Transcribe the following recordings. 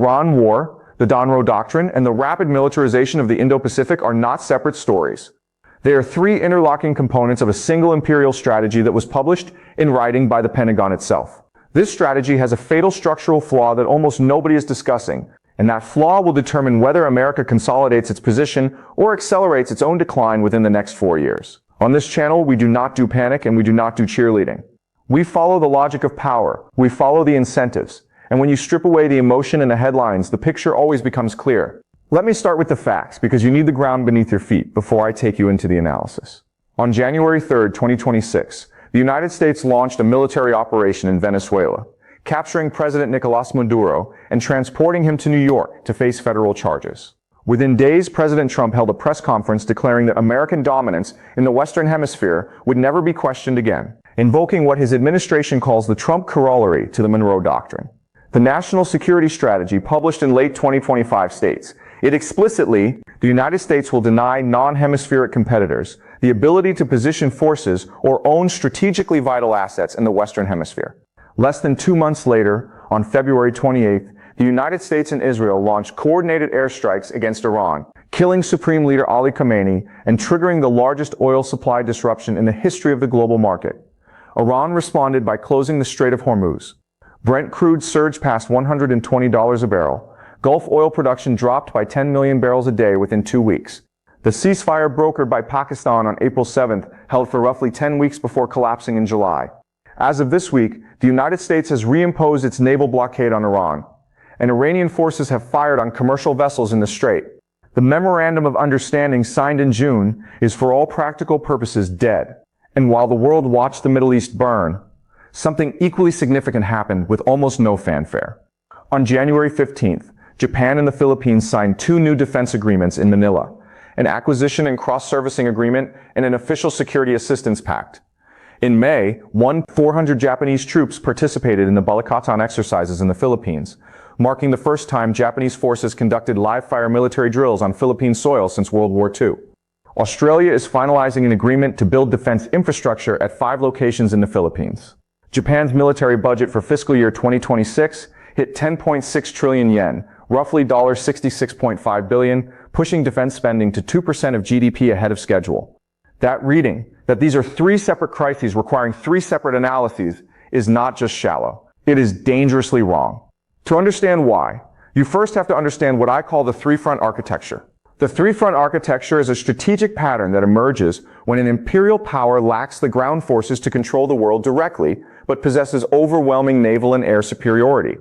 Iran war, the Monroe Doctrine, and the rapid militarization of the Indo-Pacific are not separate stories. They are three interlocking components of a single imperial strategy that was published in writing by the Pentagon itself. This strategy has a fatal structural flaw that almost nobody is discussing, and that flaw will determine whether America consolidates its position or accelerates its own decline within the next 4 years. On this channel, we do not do panic and we do not do cheerleading. We follow the logic of power. We follow the incentives. And when you strip away the emotion and the headlines, the picture always becomes clear. Let me start with the facts, because you need the ground beneath your feet before I take you into the analysis. On January 3, 2026, the United States launched a military operation in Venezuela, capturing President Nicolás Maduro and transporting him to New York to face federal charges. Within days, President Trump held a press conference declaring that American dominance in the Western Hemisphere would never be questioned again, invoking what his administration calls the Trump corollary to the Monroe Doctrine. The National Security Strategy, published in late 2025, states, it explicitly, the United States will deny non-hemispheric competitors the ability to position forces or own strategically vital assets in the Western Hemisphere. Less than 2 months later, on February 28th, the United States and Israel launched coordinated airstrikes against Iran, killing Supreme Leader Ali Khamenei and triggering the largest oil supply disruption in the history of the global market. Iran responded by closing the Strait of Hormuz. Brent crude surged past $120 a barrel. Gulf oil production dropped by 10 million barrels a day within 2 weeks. The ceasefire brokered by Pakistan on April 7th held for roughly 10 weeks before collapsing in July. As of this week, the United States has reimposed its naval blockade on Iran, and Iranian forces have fired on commercial vessels in the strait. The Memorandum of Understanding signed in June is for all practical purposes dead. And while the world watched the Middle East burn, something equally significant happened with almost no fanfare. On January 15th, Japan and the Philippines signed 2 new defense agreements in Manila, an acquisition and cross-servicing agreement and an official security assistance pact. In May, 400 Japanese troops participated in the Balikatan exercises in the Philippines, marking the first time Japanese forces conducted live-fire military drills on Philippine soil since World War II. Australia is finalizing an agreement to build defense infrastructure at 5 locations in the Philippines. Japan's military budget for fiscal year 2026 hit 10.6 trillion yen, roughly $66.5 billion, pushing defense spending to 2% of GDP ahead of schedule. That reading, that these are 3 separate crises requiring 3 separate analyses, is not just shallow. It is dangerously wrong. To understand why, you first have to understand what I call the 3-front architecture. The 3-front architecture is a strategic pattern that emerges when an imperial power lacks the ground forces to control the world directly, but possesses overwhelming naval and air superiority.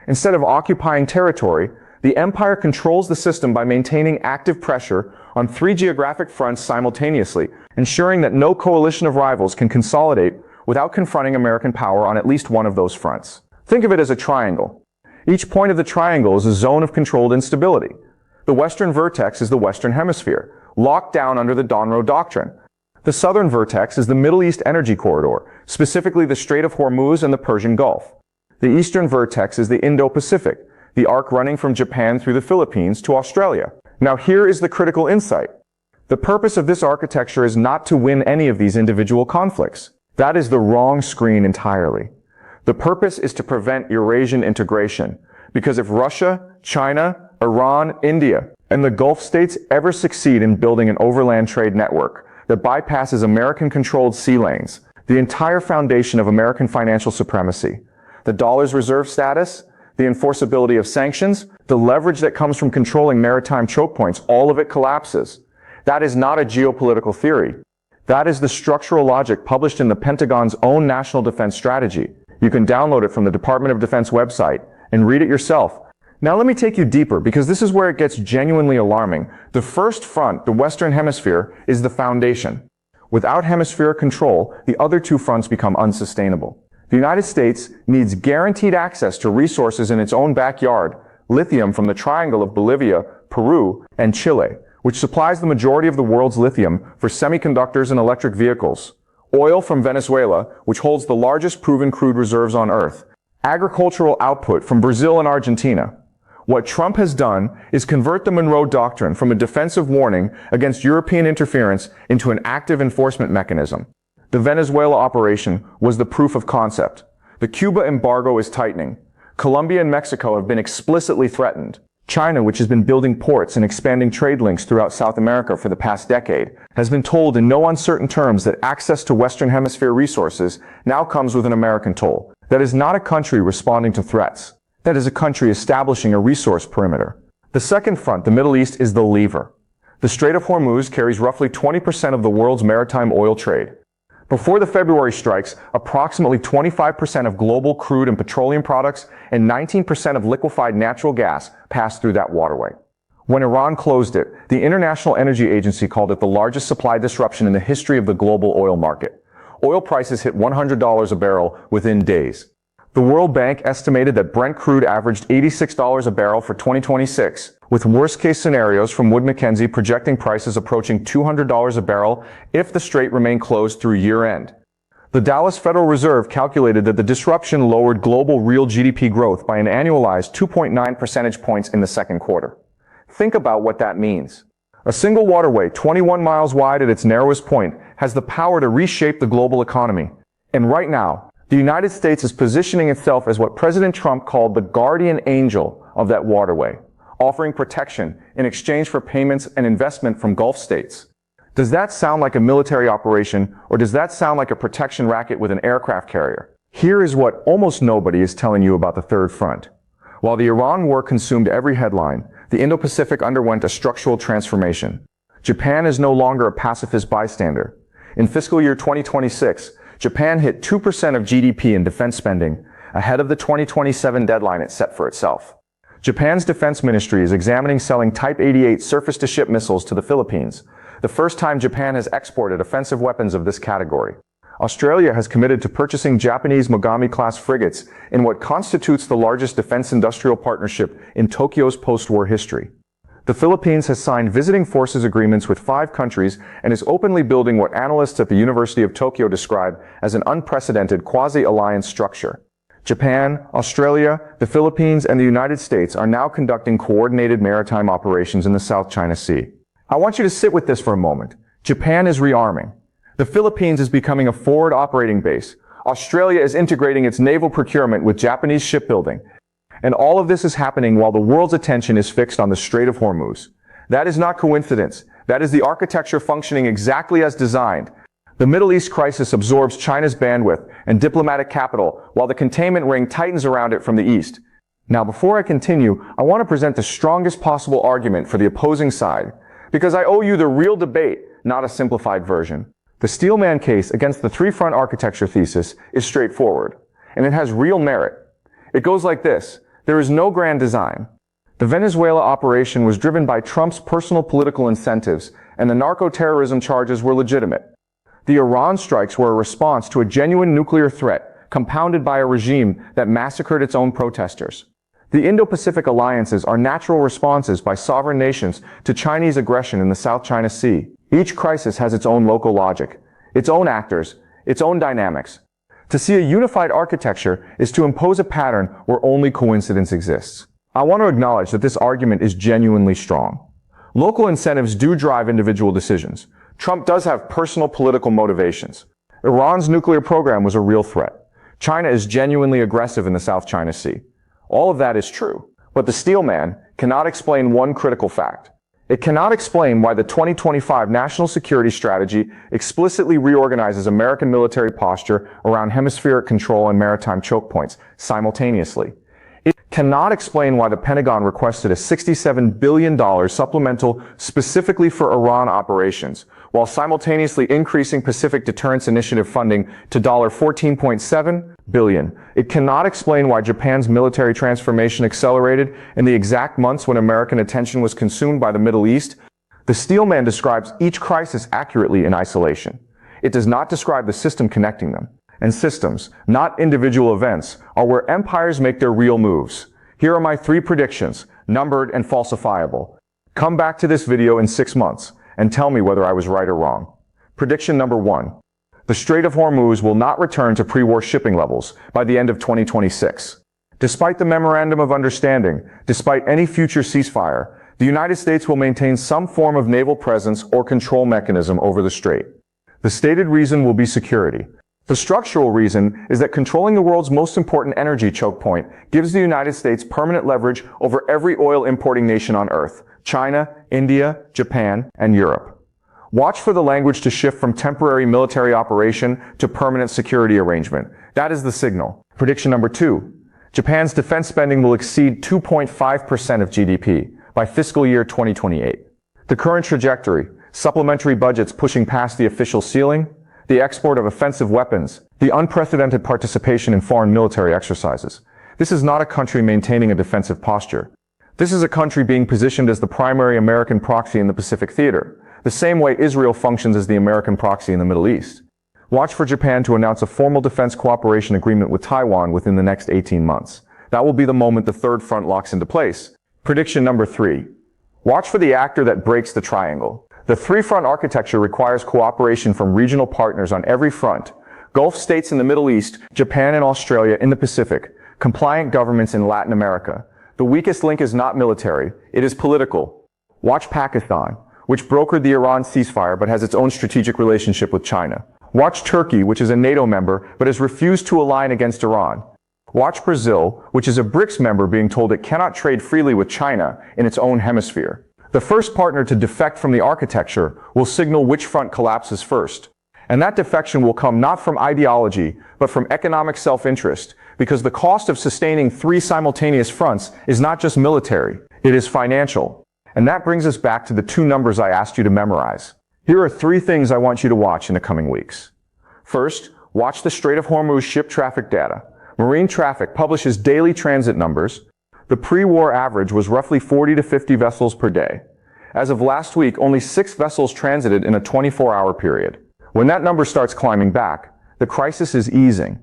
Instead of occupying territory, the empire controls the system by maintaining active pressure on 3 geographic fronts simultaneously, ensuring that no coalition of rivals can consolidate without confronting American power on at least one of those fronts. Think of it as a triangle. Each point of the triangle is a zone of controlled instability. The western vertex is the Western Hemisphere, locked down under the Monroe Doctrine. The southern vertex is the Middle East energy corridor, specifically the Strait of Hormuz and the Persian Gulf. The eastern vertex is the Indo-Pacific, the arc running from Japan through the Philippines to Australia. Now here is the critical insight. The purpose of this architecture is not to win any of these individual conflicts. That is the wrong screen entirely. The purpose is to prevent Eurasian integration, because if Russia, China, Iran, India, and the Gulf states ever succeed in building an overland trade network that bypasses American-controlled sea lanes, the entire foundation of American financial supremacy, the dollar's reserve status, the enforceability of sanctions, the leverage that comes from controlling maritime choke points, all of it collapses. That is not a geopolitical theory. That is the structural logic published in the Pentagon's own national defense strategy. You can download it from the Department of Defense website and read it yourself. Now let me take you deeper, because this is where it gets genuinely alarming. The first front, the Western Hemisphere, is the foundation. Without hemispheric control, the other 2 fronts become unsustainable. The United States needs guaranteed access to resources in its own backyard, lithium from the triangle of Bolivia, Peru, and Chile, which supplies the majority of the world's lithium for semiconductors and electric vehicles, oil from Venezuela, which holds the largest proven crude reserves on Earth, agricultural output from Brazil and Argentina. What Trump has done is convert the Monroe Doctrine from a defensive warning against European interference into an active enforcement mechanism. The Venezuela operation was the proof of concept. The Cuba embargo is tightening. Colombia and Mexico have been explicitly threatened. China, which has been building ports and expanding trade links throughout South America for the past decade, has been told in no uncertain terms that access to Western Hemisphere resources now comes with an American toll. That is not a country responding to threats. That is a country establishing a resource perimeter. The second front, the Middle East, is the lever. The Strait of Hormuz carries roughly 20% of the world's maritime oil trade. Before the February strikes, approximately 25% of global crude and petroleum products and 19% of liquefied natural gas passed through that waterway. When Iran closed it, the International Energy Agency called it the largest supply disruption in the history of the global oil market. Oil prices hit $100 a barrel within days. The World Bank estimated that Brent crude averaged $86 a barrel for 2026, with worst-case scenarios from Wood Mackenzie projecting prices approaching $200 a barrel if the strait remained closed through year-end. The Dallas Federal Reserve calculated that the disruption lowered global real GDP growth by an annualized 2.9 percentage points in the second quarter. Think about what that means. A single waterway, 21 miles wide at its narrowest point, has the power to reshape the global economy. And right now, the United States is positioning itself as what President Trump called the guardian angel of that waterway, offering protection in exchange for payments and investment from Gulf states. Does that sound like a military operation, or does that sound like a protection racket with an aircraft carrier? Here is what almost nobody is telling you about the third front. While the Iran war consumed every headline, the Indo-Pacific underwent a structural transformation. Japan is no longer a pacifist bystander. In fiscal year 2026, Japan hit 2% of GDP in defense spending, ahead of the 2027 deadline it set for itself. Japan's defense ministry is examining selling Type 88 surface-to-ship missiles to the Philippines, the first time Japan has exported offensive weapons of this category. Australia has committed to purchasing Japanese Mogami-class frigates in what constitutes the largest defense industrial partnership in Tokyo's post-war history. The Philippines has signed visiting forces agreements with 5 countries and is openly building what analysts at the University of Tokyo describe as an unprecedented quasi-alliance structure. Japan, Australia, the Philippines, and the United States are now conducting coordinated maritime operations in the South China Sea. I want you to sit with this for a moment. Japan is rearming. The Philippines is becoming a forward operating base. Australia is integrating its naval procurement with Japanese shipbuilding. And all of this is happening while the world's attention is fixed on the Strait of Hormuz. That is not coincidence. That is the architecture functioning exactly as designed. The Middle East crisis absorbs China's bandwidth and diplomatic capital, while the containment ring tightens around it from the east. Now, before I continue, I want to present the strongest possible argument for the opposing side, because I owe you the real debate, not a simplified version. The Steelman case against the three-front architecture thesis is straightforward, and it has real merit. It goes like this. There is no grand design. The Venezuela operation was driven by Trump's personal political incentives, and the narco-terrorism charges were legitimate. The Iran strikes were a response to a genuine nuclear threat, compounded by a regime that massacred its own protesters. The Indo-Pacific alliances are natural responses by sovereign nations to Chinese aggression in the South China Sea. Each crisis has its own local logic, its own actors, its own dynamics. To see a unified architecture is to impose a pattern where only coincidence exists. I want to acknowledge that this argument is genuinely strong. Local incentives do drive individual decisions. Trump does have personal political motivations. Iran's nuclear program was a real threat. China is genuinely aggressive in the South China Sea. All of that is true. But the Steelman cannot explain one critical fact. It cannot explain why the 2025 National Security Strategy explicitly reorganizes American military posture around hemispheric control and maritime choke points simultaneously. It cannot explain why the Pentagon requested a $67 billion supplemental specifically for Iran operations, while simultaneously increasing Pacific Deterrence Initiative funding to $14.7 billion. It cannot explain why Japan's military transformation accelerated in the exact months when American attention was consumed by the Middle East. The Steelman describes each crisis accurately in isolation. It does not describe the system connecting them. And systems, not individual events, are where empires make their real moves. Here are my 3 predictions, numbered and falsifiable. Come back to this video in 6 months and tell me whether I was right or wrong. Prediction number 1. The Strait of Hormuz will not return to pre-war shipping levels by the end of 2026. Despite the Memorandum of Understanding, despite any future ceasefire, the United States will maintain some form of naval presence or control mechanism over the strait. The stated reason will be security. The structural reason is that controlling the world's most important energy choke point gives the United States permanent leverage over every oil importing nation on Earth: China, India, Japan, and Europe. Watch for the language to shift from temporary military operation to permanent security arrangement. That is the signal. Prediction number 2. Japan's defense spending will exceed 2.5% of GDP by fiscal year 2028. The current trajectory, supplementary budgets pushing past the official ceiling, the export of offensive weapons, the unprecedented participation in foreign military exercises. This is not a country maintaining a defensive posture. This is a country being positioned as the primary American proxy in the Pacific theater, the same way Israel functions as the American proxy in the Middle East. Watch for Japan to announce a formal defense cooperation agreement with Taiwan within the next 18 months. That will be the moment the third front locks into place. Prediction number 3. Watch for the actor that breaks the triangle. The three-front architecture requires cooperation from regional partners on every front: Gulf states in the Middle East, Japan and Australia in the Pacific, compliant governments in Latin America. The weakest link is not military, it is political. Watch Pakistan, which brokered the Iran ceasefire but has its own strategic relationship with China. Watch Turkey, which is a NATO member but has refused to align against Iran. Watch Brazil, which is a BRICS member being told it cannot trade freely with China in its own hemisphere. The first partner to defect from the architecture will signal which front collapses first. And that defection will come not from ideology, but from economic self-interest, because the cost of sustaining 3 simultaneous fronts is not just military, it is financial. And that brings us back to the 2 numbers I asked you to memorize. Here are 3 things I want you to watch in the coming weeks. First, watch the Strait of Hormuz ship traffic data. Marine traffic publishes daily transit numbers. The pre-war average was roughly 40 to 50 vessels per day. As of last week, only 6 vessels transited in a 24-hour period. When that number starts climbing back, the crisis is easing.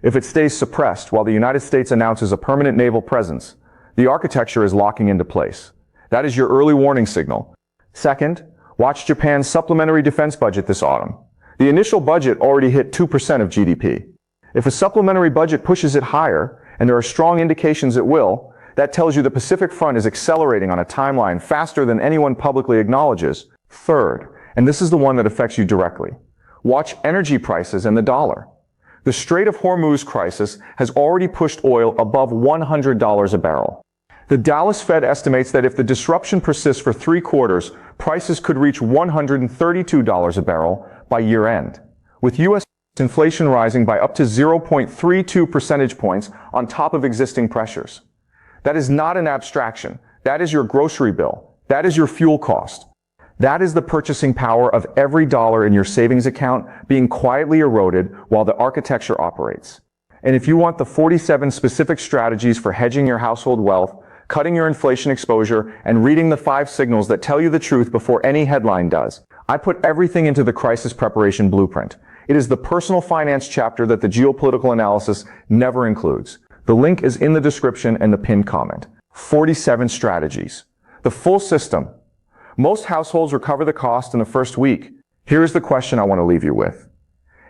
If it stays suppressed while the United States announces a permanent naval presence, the architecture is locking into place. That is your early warning signal. Second, watch Japan's supplementary defense budget this autumn. The initial budget already hit 2% of GDP. If a supplementary budget pushes it higher, and there are strong indications it will, that tells you the Pacific Front is accelerating on a timeline faster than anyone publicly acknowledges. Third, and this is the one that affects you directly, watch energy prices and the dollar. The Strait of Hormuz crisis has already pushed oil above $100 a barrel. The Dallas Fed estimates that if the disruption persists for 3 quarters, prices could reach $132 a barrel by year-end, with U.S. inflation rising by up to 0.32 percentage points on top of existing pressures. That is not an abstraction. That is your grocery bill. That is your fuel cost. That is the purchasing power of every dollar in your savings account being quietly eroded while the architecture operates. And if you want the 47 specific strategies for hedging your household wealth, cutting your inflation exposure, and reading the 5 signals that tell you the truth before any headline does, I put everything into the crisis preparation blueprint. It is the personal finance chapter that the geopolitical analysis never includes. The link is in the description and the pinned comment. 47 strategies. The full system. Most households recover the cost in the first week. Here's the question I want to leave you with.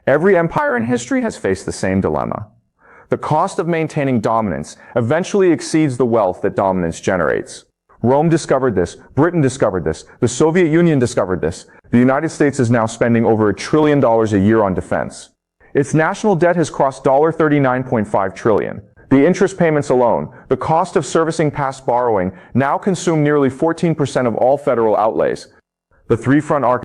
Every empire in history has faced the same dilemma. The cost of maintaining dominance eventually exceeds the wealth that dominance generates. Rome discovered this. Britain discovered this. The Soviet Union discovered this. The United States is now spending over $1 trillion a year on defense. Its national debt has crossed $39.5 trillion. The interest payments alone, the cost of servicing past borrowing, now consume nearly 14% of all federal outlays. The three-front architecture